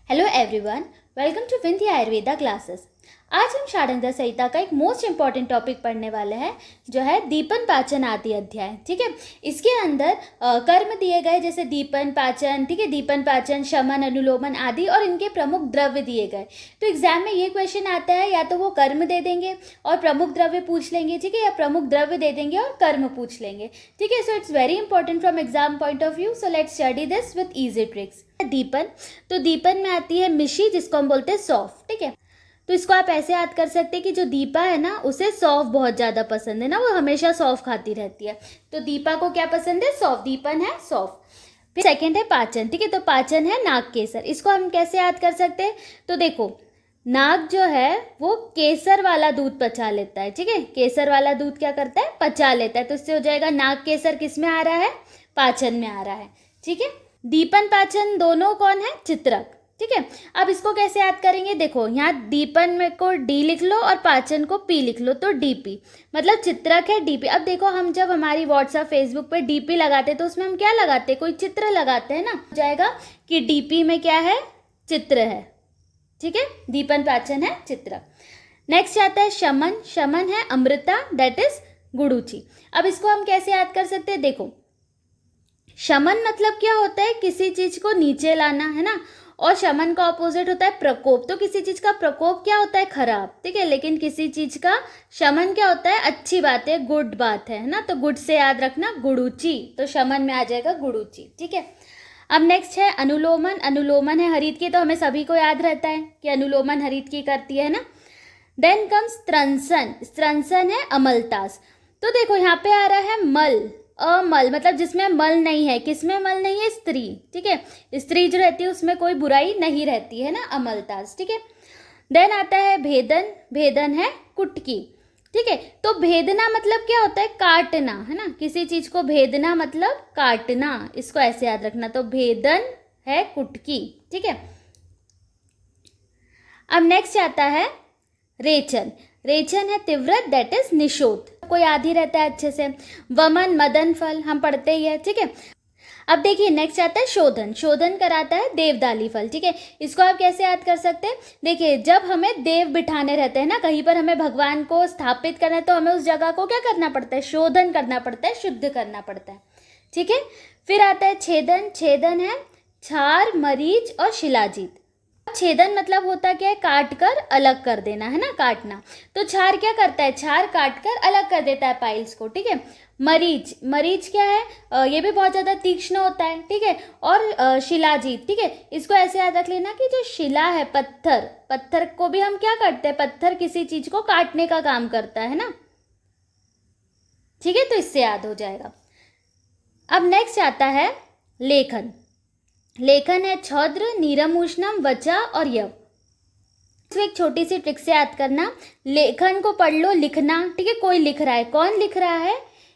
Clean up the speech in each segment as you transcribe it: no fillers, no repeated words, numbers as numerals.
Hello everyone, welcome to Vindhya Ayurveda classes. आज हम षाडंगर संहिता का एक मोस्ट इंपॉर्टेंट टॉपिक पढ़ने वाले हैं जो है दीपन पाचन आदि अध्याय। ठीक है, इसके अंदर कर्म दिए गए जैसे दीपन पाचन, ठीक है, दीपन पाचन, शमन, अनुलोमन आदि और इनके प्रमुख द्रव्य दिए गए। तो एग्जाम में ये क्वेश्चन आता है, या तो वो कर्म दे देंगे और प्रमुख द्रव्य पूछ लेंगे, ठीक है, या प्रमुख द्रव्य दे देंगे और कर्म पूछ लेंगे। ठीक है, so it's very important from exam point of view. So let's study this with easy tricks. दीपन, तो दीपन में आती है मिशी, जिसको हम बोलते हैं सौंफ। ठीक है, तो इसको आप ऐसे याद कर सकते हैं कि जो दीपा है ना, उसे सौंफ बहुत ज़्यादा पसंद है ना, वो हमेशा सौंफ खाती रहती है। तो दीपा को क्या पसंद है? सौंफ। दीपन है सौंफ। फिर सेकंड है पाचन। ठीक है, तो पाचन है नाग केसर। इसको हम कैसे याद कर सकते हैं? तो देखो, नाग जो है वो केसर वाला दूध पचा लेता है। ठीक है, केसर वाला दूध क्या करता है? पचा लेता है। तो इससे हो जाएगा नाग केसर किस में आ रहा है? पाचन में आ रहा है। ठीक है, दीपन पाचन दोनों कौन है? चित्रक। ठीक है, अब इसको कैसे याद करेंगे? देखो, यहाँ दीपन में को डी लिख लो और पाचन को पी लिख लो, तो डीपी मतलब चित्रक है डीपी। अब देखो, हम जब हमारी व्हाट्सएप फेसबुक पे डीपी लगाते हैं तो उसमें हम क्या लगाते हैं? कोई चित्र लगाते हैं ना। हो जाएगा कि डीपी में क्या है? चित्र है। ठीक है, दीपन पाचन है चित्रक। नेक्स्ट आता है शमन। शमन है अमृता, दैट इज गुड़ूची। अब इसको हम कैसे याद कर सकते हैं? देखो, शमन मतलब क्या होता है? किसी चीज को नीचे लाना, है ना। और शमन का ऑपोजिट होता है प्रकोप। तो किसी चीज का प्रकोप क्या होता है? खराब। ठीक है, लेकिन किसी चीज का शमन क्या होता है? अच्छी बात है, गुड बात है ना। तो गुड से याद रखना गुड़ूची, तो शमन में आ जाएगा गुड़ूची। ठीक है, अब नेक्स्ट है अनुलोमन। अनुलोमन है हरित की, तो हमें सभी को याद रहता है कि अनुलोमन हरित की करती है ना। Then comes त्रंसन। त्रंसन है अमलतास। तो देखो, यहाँ पे आ रहा है मल, अमल मतलब जिसमें मल नहीं है। किसमें मल नहीं है? स्त्री। ठीक है, स्त्री जो रहती है उसमें कोई बुराई नहीं रहती है ना, अमलतास। ठीक है, देन आता है भेदन। भेदन है कुटकी। ठीक है, तो भेदना मतलब क्या होता है? काटना, है ना। किसी चीज को भेदना मतलब काटना, इसको ऐसे याद रखना। तो भेदन है कुटकी। ठीक है, अब नेक्स्ट आता है रेचन। रेचन है तीव्रत, दैट इज निशोथ, को याद ही रहता है अच्छे से। वमन मदन फल हम पढ़ते ही है। ठीक है, अब देखिए नेक्स्ट आता है शोधन। शोधन कराता है देवदाली फल। ठीक है, इसको आप कैसे याद कर सकते हैं? देखिए, जब हमें देव बिठाने रहते हैं ना, कहीं पर हमें भगवान को स्थापित करना है, तो हमें उस जगह को क्या करना पड़ता है? शोधन करना पड़ता है, शुद्ध करना पड़ता है। ठीक है, फिर आता है छेदन। छेदन है क्षार, मरीच और शिलाजीत। छेदन मतलब होता क्या है? काट कर अलग कर देना, है ना, काटना। तो क्षार क्या करता है? क्षार काट कर अलग कर देता है पाइल्स को। ठीक है, मरीच, मरीच क्या है? ये भी बहुत ज्यादा तीक्ष्ण होता है। ठीक है, और शिलाजीत। ठीक है, इसको ऐसे याद रख लेना कि जो शिला है, पत्थर, पत्थर को भी हम क्या करते हैं? पत्थर किसी चीज को काटने का काम करता है ना। ठीक है, तो इससे याद हो जाएगा। अब नेक्स्ट आता है लेखन। लेखन है छौद्र, नीरम, उष्णम, वचा और यव। तो एक छोटी सी ट्रिक से याद करना, लेखन को पढ़ लो, लिखना। ठीक है, कोई लिख रहा है, कौन लिख रहा है?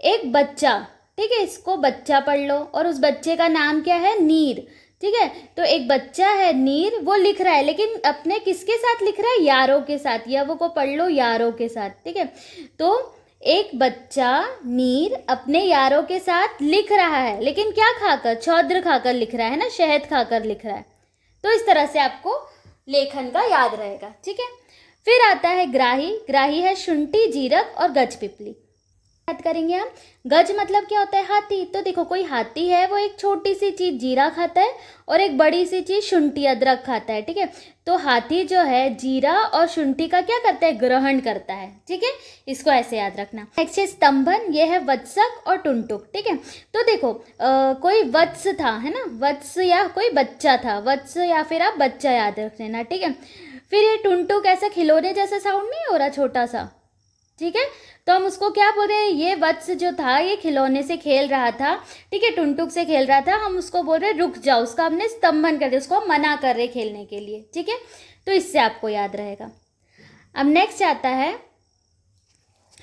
एक बच्चा। ठीक है, इसको बच्चा पढ़ लो, और उस बच्चे का नाम क्या है? नीर। ठीक है, तो एक बच्चा है नीर, वो लिख रहा है, लेकिन अपने किसके साथ लिख रहा है? यारों के साथ। यव को पढ़ लो, यारों के साथ। ठीक है, तो एक बच्चा नीर अपने यारों के साथ लिख रहा है, लेकिन क्या खाकर? छौद्र खाकर लिख रहा है ना, शहद खाकर लिख रहा है। तो इस तरह से आपको लेखन का याद रहेगा। ठीक है, फिर आता है ग्राही। ग्राही है शुंठी, जीरक और गजपिपली। याद करेंगे हम। गज मतलब क्या होता है? हाथी। तो देखो, कोई हाथी है, वो एक छोटी सी चीज जीरा खाता है और एक बड़ी सी चीज शुंठी, अदरक खाता है। ठीक है, तो हाथी जो है जीरा और शुंठी का क्या करता है? ग्रहण करता है। ठीक है, इसको ऐसे याद रखना। नेक्स्ट है स्तंभन। ये है वत्सक और टुनटुक। ठीक है, तो देखो, कोई वत्स था, है ना, वत्स, या कोई बच्चा था, वत्स या फिर आप बच्चा याद रख लेना। ठीक है, फिर ये टुनटुक ऐसा खिलौने जैसा साउंड नहीं हो रहा, छोटा सा। ठीक है, तो हम उसको क्या बोल रहे हैं? ये वत्स जो था, ये खिलौने से खेल रहा था। ठीक है, टुनटुक से खेल रहा था, हम उसको बोल रहे रुक जाओ, उसका हमने स्तंभन कर दिया, उसको मना कर रहे खेलने के लिए। ठीक है, तो इससे आपको याद रहेगा। अब नेक्स्ट आता है,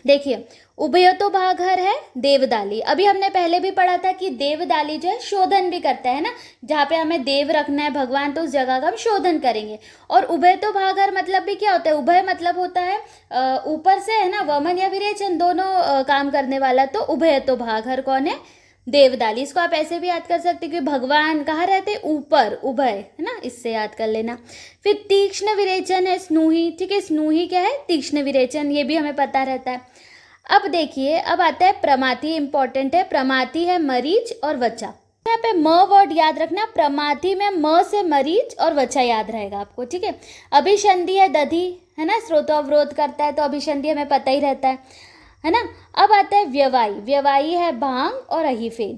देखिए, उभयतोभागर है देवदाली। अभी हमने पहले भी पढ़ा था कि देवदाली जो है शोधन भी करता है ना, जहाँ पे हमें देव रखना है भगवान, तो उस जगह का हम शोधन करेंगे। और उभयतोभागर मतलब भी क्या होता है? उभय मतलब होता है ऊपर से, है ना, वमन या विरेचन दोनों काम करने वाला। तो उभयतोभागर कौन है? देवदाली, इसको आप ऐसे भी याद कर सकते हो कि भगवान कहाँ रहते, ऊपर, उभय, है ना, इससे याद कर लेना। फिर तीक्ष्ण विरेचन है स्नूही, ठीक है, स्नूही क्या है, तीक्ष्ण विरेचन, ये भी हमें पता रहता है। अब देखिए, अब आता है प्रमाथी, इंपॉर्टेंट है, प्रमाथी है मरीच और वचा। यहाँ पे म वर्ड याद रखना, प्रमाथी में म से मरीच और वचा याद रहेगा आपको, ठीक है। अभिसंधि है दधि, है ना, स्रोतोवरोध करता है, तो अभिसंधि हमें पता ही रहता है ना। अब आता है व्यवाई, व्यवाई है भांग और अहिफेन।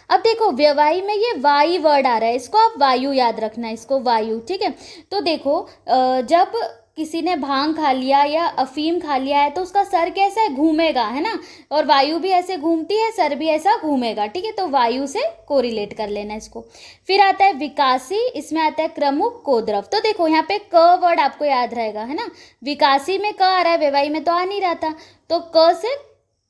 अब देखो व्यवाई में ये वाई वर्ड आ रहा है, इसको आप वायु याद रखना, इसको वायु, ठीक है। तो देखो जब किसी ने भांग खा लिया या अफीम खा लिया है तो उसका सर कैसा है, घूमेगा, है ना, और वायु भी ऐसे घूमती है, सर भी ऐसा घूमेगा, ठीक है, तो वायु से कोरिलेट कर लेना इसको। फिर आता है विकासी, इसमें आता है क्रमुक कोद्रव। तो देखो यहाँ पे क वर्ड आपको याद रहेगा, है ना, विकासी में क आ रहा है, व्यवाई में तो आ नहीं रहा था, तो क से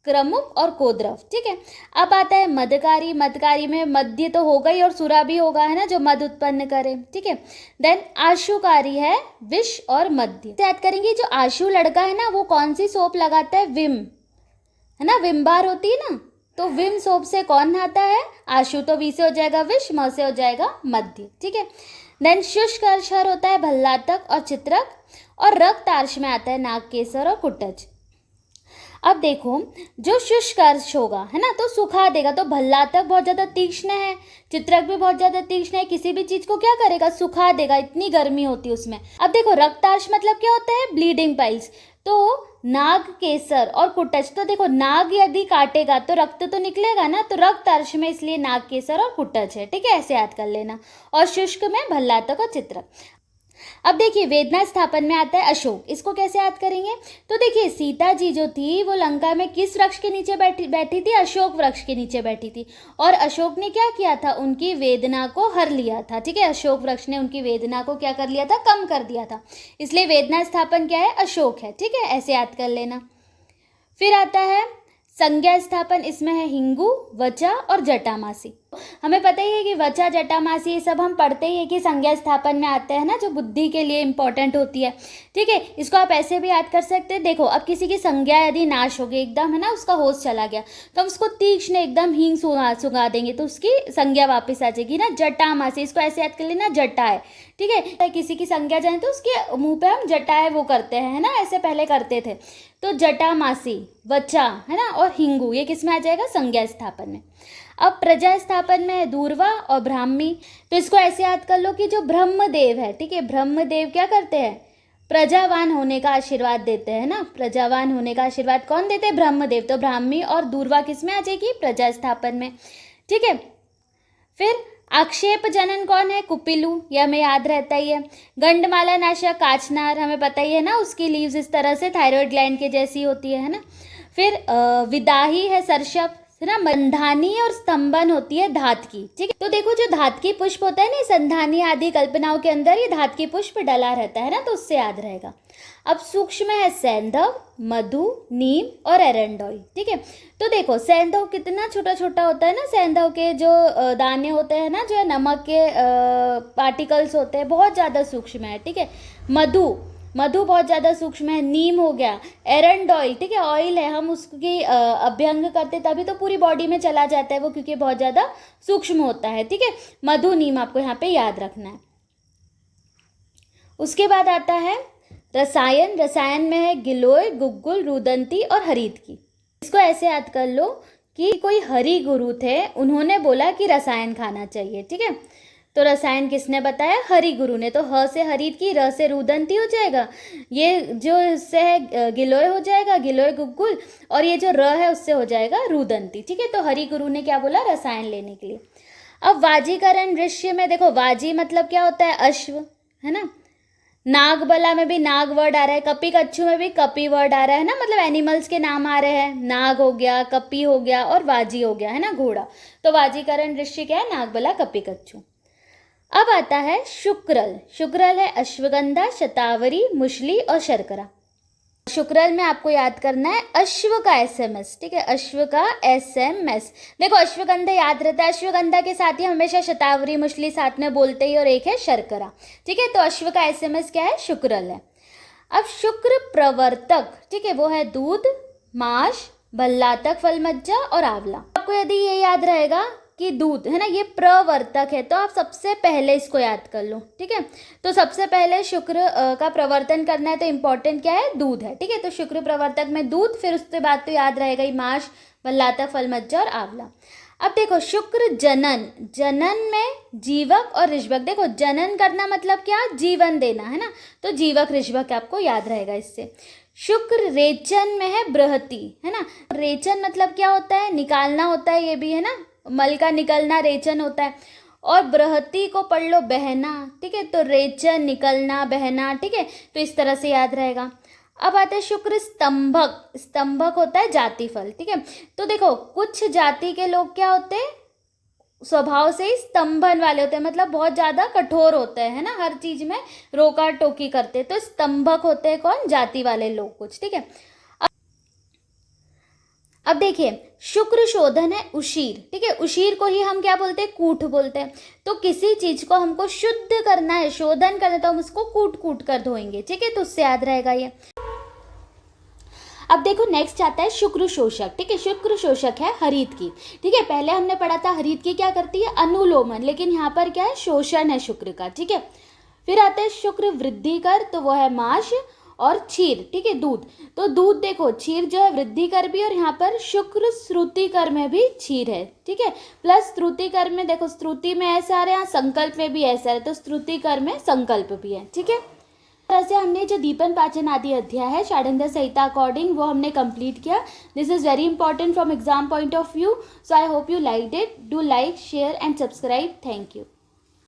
क्रमुक और कोद्रव, ठीक है। अब आता है मदकारी, मदकारी में मध्य तो होगा ही और सुरा भी होगा, है ना, जो मद उत्पन्न करे, ठीक है। देन आशुकारी है विष और मध्य। याद करेंगे जो आशु लड़का है ना, वो कौन सी सोप लगाता है, विम, है ना, विम बार होती है ना, तो विम सोप से कौन नहाता है, आशु, तो वी से हो जाएगा विष, म से हो जाएगा मध्य, ठीक है। देन शुष्क अक्षर होता है भल्लातक और चित्रक, और रक्त आर्ष में आता है नागकेसर और कुटज। अब देखो जो शुष्क अर्श होगा, है ना, तो सुखा देगा, तो भल्लातक बहुत ज़्यादा तीक्ष्ण है, चित्रक भी बहुत ज़्यादा तीक्ष्ण है, किसी भी चीज़ को क्या करेगा, सुखा देगा, इतनी गर्मी होती है उसमें। अब देखो रक्तार्श मतलब क्या होता है, ब्लीडिंग पाइल्स, तो नाग केसर और कुटच, तो देखो नाग यदि काटेगा तो रक्त तो निकलेगा ना, तो रक्तार्श में इसलिए नाग केसर और कुटच है, ठीक है, ऐसे याद कर लेना। और शुष्क में भल्लातक और चित्रक। अब देखिए वेदना स्थापन में आता है अशोक, इसको कैसे याद करेंगे, तो देखिए सीता जी जो थी वो लंका में किस वृक्ष के नीचे बैठी थी, अशोक वृक्ष के नीचे बैठी थी, और अशोक ने क्या किया था, उनकी वेदना को हर लिया था, ठीक है, अशोक वृक्ष ने उनकी वेदना को क्या कर लिया था, कम कर दिया था, इसलिए वेदना स्थापन क्या है, अशोक है, ठीक है, ऐसे याद कर लेना। फिर आता है संज्ञा स्थापन, इसमें है हिंगू, वचा और जटामासी। हमें पता ही है कि वचा, जटामासी ये सब हम पढ़ते ही है कि संज्ञा स्थापन में आते हैं ना, जो बुद्धि के लिए इंपॉर्टेंट होती है, ठीक है, इसको आप ऐसे भी याद कर सकते हैं। देखो अब किसी की संज्ञा यदि नाश हो गई एकदम, है ना, उसका होश चला गया, तो हम उसको तीक्ष्ण एकदम हींग सुगा देंगे तो उसकी संज्ञा वापस आ जाएगी ना, जटामासी, इसको ऐसे याद कर लेना, जटा है, ठीक है, किसी की संज्ञा जाए तो उसके मुंह पे हम जटाए वो करते हैं, है ना, ऐसे पहले करते थे, तो जटामासी, वचा, है ना, और हिंगू, ये किस में आ जाएगा, संज्ञा स्थापन में। अब प्रजा स्थापन में है दूर्वा और ब्राह्मी, तो इसको ऐसे याद कर लो कि जो ब्रह्मदेव है, ठीक है, ब्रह्मदेव क्या करते हैं, प्रजावान होने का आशीर्वाद देते हैं ना, प्रजावान होने का आशीर्वाद कौन देते हैं, ब्रह्मदेव, तो ब्राह्मी और दूर्वा किस में आ जाएगी, प्रजा स्थापन में, ठीक है। फिर आक्षेप जनन कौन है, कुपिलू, यह हमें याद रहता ही है। गंडमाला नाशक काचनार, हमें पता ही है ना, उसकी लीव्स इस तरह से थायराइड ग्लैंड के जैसी होती है ना। फिर विदाही है सरशप, है ना, मंधानी और स्तंभन होती है धात की, ठीक है, तो देखो जो धात की पुष्प होता है ना, संधानी आदि कल्पनाओं के अंदर ये धात की पुष्प डला रहता है ना, तो उससे याद रहेगा। अब सूक्ष्म है सैंधव, मधु, नीम और एरेंडोई, ठीक है, तो देखो सैंधव कितना छोटा छोटा होता है ना, सैंधव के जो दाने होते हैं ना, जो नमक के पार्टिकल्स होते हैं, बहुत ज़्यादा सूक्ष्म है, ठीक है। मधु बहुत ज़्यादा सूक्ष्म है। नीम हो गया, एरेंडोइल, ठीक है, ऑयल है, हम उसकी अभ्यंग करते तभी तो पूरी बॉडी में चला जाता है वो, क्योंकि बहुत ज़्यादा सूक्ष्म होता है, ठीक है। मधु, नीम आपको यहाँ पे याद रखना है। उसके बाद आता है रसायन, रसायन में है गिलोय, गुग्गुल, रुदंती और हरीत की। इसको ऐसे याद कर लो कि कोई हरि गुरु थे, उन्होंने बोला कि रसायन खाना चाहिए, ठीक है, तो रसायन किसने बताया, हरि गुरु ने, तो ह से हरीत की, र से रुदंती हो जाएगा, ये जो इससे है गिलोय हो जाएगा, गिलोय गुग्गुल, और ये जो र है उससे हो जाएगा रुदंती, ठीक है, तो हरि गुरु ने क्या बोला, रसायन लेने के लिए। अब वाजीकरण दृश्य में देखो, वाजी मतलब क्या होता है, अश्व, है ना, नागबला में भी नाग वर्ड आ रहा है, कपी कच्छू में भी कपी वर्ड आ रहा है ना, मतलब एनिमल्स के नाम आ रहे हैं, नाग हो गया, कपी हो गया और वाजी हो गया, है ना, घोड़ा, तो वाजीकरण दृश्य क्या है, नागबला, कपी कच्छू। अब आता है शुक्रल, शुक्रल है अश्वगंधा, शतावरी, मुशली और शर्करा। शुक्रल में आपको याद करना है अश्व का एसएमएस, ठीक है, अश्व का एसएमएस। देखो अश्वगंधा याद रहता है, अश्वगंधा के साथ ही हमेशा शतावरी, मुशली साथ में बोलते ही, और एक है शर्करा, ठीक है, तो अश्व का एसएमएस क्या है, शुक्रल है। अब शुक्र प्रवर्तक, ठीक है, वो है दूध, मांस, भल्लातक, फल मज्जा और आंवला। आपको यदि ये याद रहेगा कि दूध है ना, ये प्रवर्तक है, तो आप सबसे पहले इसको याद कर लो, ठीक है। तो सबसे पहले शुक्र का प्रवर्तन करना है, तो इम्पोर्टेंट क्या है, दूध है, ठीक है। तो शुक्र प्रवर्तक में दूध, फिर उसके बाद तो याद रहेगा ही माश, भल्लातक, फल मज्जा और आंवला। अब देखो शुक्र जनन, जनन में जीवक और ऋषभक। देखो जनन करना मतलब क्या, जीवन देना, है ना, तो जीवक ऋषभक आपको याद रहेगा इससे। शुक्र रेचन में है बृहति, है ना, रेचन मतलब क्या होता है, निकालना होता है, ये भी है ना, मल का निकलना रेचन होता है। और बृहति को पढ़ लो बहना, ठीक है, तो रेचन निकलना, बहना, ठीक है, तो इस तरह से याद रहेगा। अब आता है शुक्र स्तंभक, स्तंभक होता है जाति फल, ठीक है। तो देखो कुछ जाति के लोग क्या होते हैं, स्वभाव से ही स्तंभन वाले होते हैं, मतलब बहुत ज़्यादा कठोर होते हैं, है ना, हर चीज़ में रोका टोकी करते हैं, तो स्तंभक होते हैं कौन, जाति वाले लोग कुछ, ठीक है। अब देखिए शुक्र शोधन है उशीर, ठीक है, उशीर को ही हम क्या बोलते हैं, कूट बोलते हैं। तो किसी चीज को हमको शुद्ध करना है, शोधन करना है, तो हम उसको कूट कूट कर धोएंगे, ठीक है, तो उससे याद रहेगा ये। अब देखो नेक्स्ट आता है शुक्र शोषक, ठीक है, शुक्र शोषक है हरित की, ठीक है। पहले हमने पढ़ा था हरित की क्या करती है, अनुलोमन, लेकिन यहाँ पर क्या है, शोषण है शुक्र का, ठीक है। फिर आता है शुक्र वृद्धि कर, तो वो है माश और क्षीर, ठीक है, दूध। तो दूध देखो क्षीर जो है वृद्धि कर भी, और यहाँ पर शुक्र श्रुति कर में भी क्षीर है, ठीक है, प्लस श्रुति कर में देखो श्रुति में ऐसा आ रहा है, यहाँ संकल्प में भी ऐसा है, तो श्रुति कर में संकल्प भी है, ठीक है। तरह से हमने जो दीपन पाचन आदि अध्याय है षाडंगर संहिता अकॉर्डिंग वो हमने कंप्लीट किया। This is very important from exam point of view, so I hope you like it. Do like, share and subscribe. Thank you.